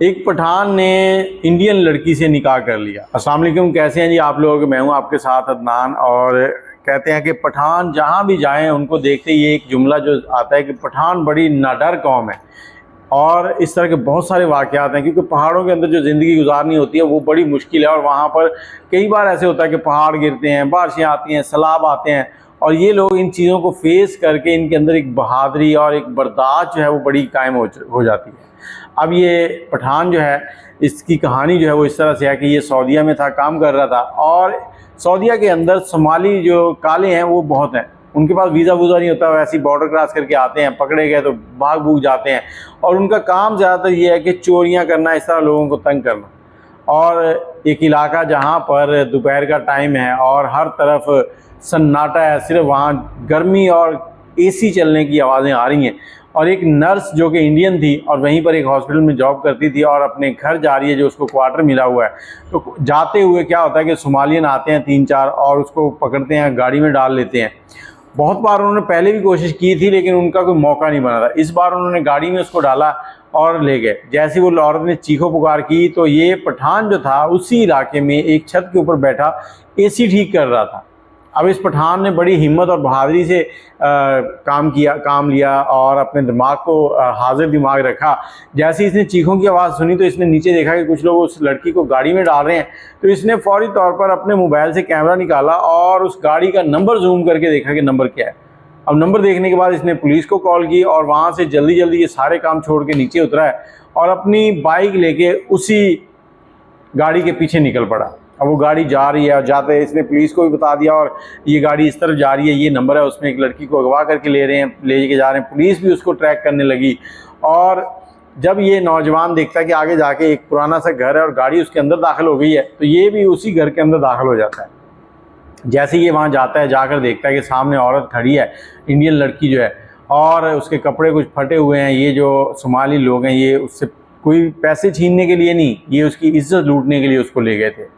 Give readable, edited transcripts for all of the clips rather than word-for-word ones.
एक पठान ने इंडियन लड़की से निकाह कर लिया। अस्सलाम वालेकुम, कैसे हैं जी आप लोग। मैं हूं आपके साथ अदनान। और कहते हैं कि पठान जहां भी जाएं उनको देखते ही एक जुमला जो आता है कि पठान बड़ी नाडर कौम है। और इस तरह के बहुत सारे वाक़यात हैं, क्योंकि पहाड़ों के अंदर जो ज़िंदगी गुजारनी होती है वो बड़ी मुश्किल है। और वहाँ पर कई बार ऐसे होता है कि पहाड़ गिरते हैं, बारिशें आती हैं, सैलाब आते हैं, और ये लोग इन चीज़ों को फेस करके इनके अंदर एक बहादुरी और एक बर्दाश्त जो है वो बड़ी कायम हो जाती है। अब ये पठान जो है, इसकी कहानी जो है वो इस तरह से है कि ये सऊदीया में था, काम कर रहा था। और सऊदीया के अंदर सोमाली जो काले हैं वो बहुत हैं, उनके पास वीज़ा वूज़ा नहीं होता, वैसे ही बॉर्डर क्रॉस करके आते हैं, पकड़े गए तो भाग भूग जाते हैं। और उनका काम ज़्यादातर ये है कि चोरियां करना, इस तरह लोगों को तंग करना। और एक इलाका जहाँ पर दोपहर का टाइम है और हर तरफ सन्नाटा है, सिर्फ वहाँ गर्मी और एसी चलने की आवाज़ें आ रही हैं। और एक नर्स जो कि इंडियन थी और वहीं पर एक हॉस्पिटल में जॉब करती थी और अपने घर जा रही है, जो उसको क्वार्टर मिला हुआ है। तो जाते हुए क्या होता है कि सोमालियन आते हैं 3-4 और उसको पकड़ते हैं, गाड़ी में डाल लेते हैं। बहुत बार उन्होंने पहले भी कोशिश की थी, लेकिन उनका कोई मौका नहीं बना था। इस बार उन्होंने गाड़ी में उसको डाला और ले गए। जैसे वो औरत ने चीखो पुकार की तो ये पठान जो था उसी इलाके में एक छत के ऊपर बैठा एसी ठीक कर रहा था। अब इस पठान ने बड़ी हिम्मत और बहादुरी से काम लिया और अपने दिमाग को हाजिर दिमाग रखा। जैसे ही इसने चीखों की आवाज़ सुनी तो इसने नीचे देखा कि कुछ लोग उस लड़की को गाड़ी में डाल रहे हैं। तो इसने फौरी तौर पर अपने मोबाइल से कैमरा निकाला और उस गाड़ी का नंबर जूम करके देखा कि नंबर क्या है। अब नंबर देखने के बाद इसने पुलिस को कॉल की और वहाँ से जल्दी जल्दी ये सारे काम छोड़ के नीचे उतरा है और अपनी बाइक लेके उसी गाड़ी के पीछे निकल पड़ा। अब वो गाड़ी जा रही है और जाते इसने पुलिस को भी बता दिया और ये गाड़ी इस तरफ जा रही है, ये नंबर है, उसमें एक लड़की को अगवा करके ले के जा रहे हैं। पुलिस भी उसको ट्रैक करने लगी। और जब ये नौजवान देखता है कि आगे जाके एक पुराना सा घर है और गाड़ी उसके अंदर दाखिल हो गई है, तो ये भी उसी घर के अंदर दाखिल हो जाता है। जैसे ये वहाँ जाता है, जाकर देखता है कि सामने औरत खड़ी है, इंडियन लड़की जो है, और उसके कपड़े कुछ फटे हुए हैं। ये जो सोमाली लोग हैं ये उससे कोई पैसे छीनने के लिए नहीं, ये उसकी इज्जत लूटने के लिए उसको ले गए थे।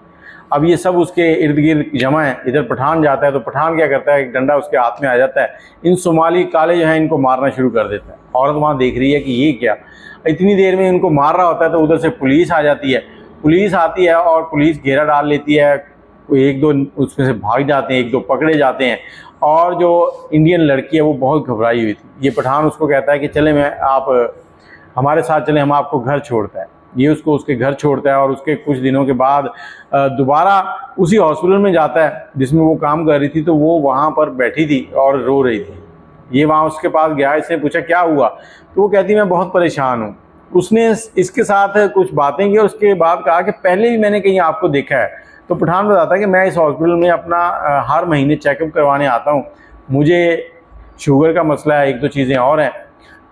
अब ये सब उसके इर्द गिर्द जमा है। इधर पठान जाता है तो पठान क्या करता है, एक डंडा उसके हाथ में आ जाता है, इन सोमाली काले जो हैं इनको मारना शुरू कर देता है। औरत वहाँ देख रही है कि ये क्या, इतनी देर में इनको मार रहा होता है। तो उधर से पुलिस आ जाती है। पुलिस आती है और पुलिस घेरा डाल लेती है। एक दो उसमें से भाग जाते हैं, एक दो पकड़े जाते हैं। और जो इंडियन लड़की है वो बहुत घबराई हुई थी। ये पठान उसको कहता है कि चले आप हमारे साथ चले, हम आपको घर छोड़ता है। ये उसको उसके घर छोड़ता है और उसके कुछ दिनों के बाद दोबारा उसी हॉस्पिटल में जाता है जिसमें वो काम कर रही थी। तो वो वहाँ पर बैठी थी और रो रही थी। ये वहाँ उसके पास गया, इसने पूछा क्या हुआ, तो वो कहती मैं बहुत परेशान हूँ। उसने इसके साथ कुछ बातें की और उसके बाद कहा कि पहले भी मैंने कहीं आपको देखा है। तो पठान बताता है कि मैं इस हॉस्पिटल में अपना हर महीने चेकअप करवाने आता हूँ, मुझे शुगर का मसला है, एक दो चीज़ें और हैं।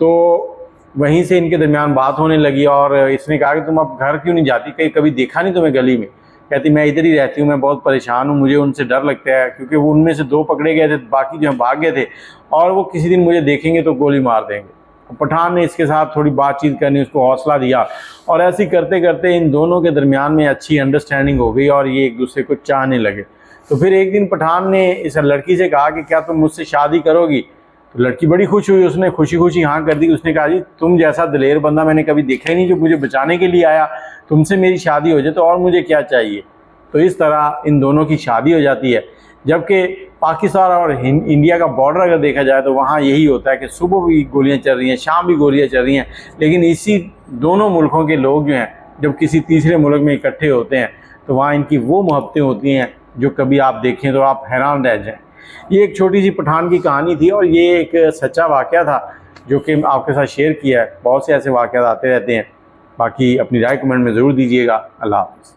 तो वहीं से इनके दरमियान बात होने लगी और इसने कहा कि तुम अब घर क्यों नहीं जाती, कभी देखा नहीं तुम्हें गली में। कहती मैं इधर ही रहती हूँ, मैं बहुत परेशान हूँ, मुझे उनसे डर लगता है, क्योंकि वो उनमें से 2 पकड़े गए थे, बाकी जो भाग गए थे, और वो किसी दिन मुझे देखेंगे तो गोली मार देंगे। पठान ने इसके साथ थोड़ी बातचीत करनी, उसको हौसला दिया और ऐसे ही करते करते इन दोनों के दरमियान में अच्छी अंडरस्टैंडिंग हो गई और ये एक दूसरे को चाहने लगे। तो फिर एक दिन पठान ने इस लड़की से कहा कि क्या तुम मुझसे शादी करोगी। तो लड़की बड़ी खुश हुई, उसने खुशी खुशी हाँ कर दी। उसने कहा जी तुम जैसा दिलेर बंदा मैंने कभी देखा ही नहीं जो मुझे बचाने के लिए आया, तुमसे मेरी शादी हो जाए तो और मुझे क्या चाहिए। तो इस तरह इन दोनों की शादी हो जाती है। जबकि पाकिस्तान और इंडिया का बॉर्डर अगर देखा जाए तो वहाँ यही होता है कि सुबह भी गोलियाँ चल रही हैं, शाम भी गोलियाँ चल रही हैं, लेकिन इसी दोनों मुल्कों के लोग जो हैं जब किसी तीसरे मुल्क में इकट्ठे होते हैं तो वहाँ इनकी वो मोहब्बतें होती हैं जो कभी आप देखें तो आप हैरान रह जाएं। ये एक छोटी सी पठान की कहानी थी और ये एक सच्चा वाक़या था जो कि आपके साथ शेयर किया है। बहुत से ऐसे वाक़यात आते रहते हैं। बाकी अपनी राय कमेंट में ज़रूर दीजिएगा। अल्लाह हाफ़िज़।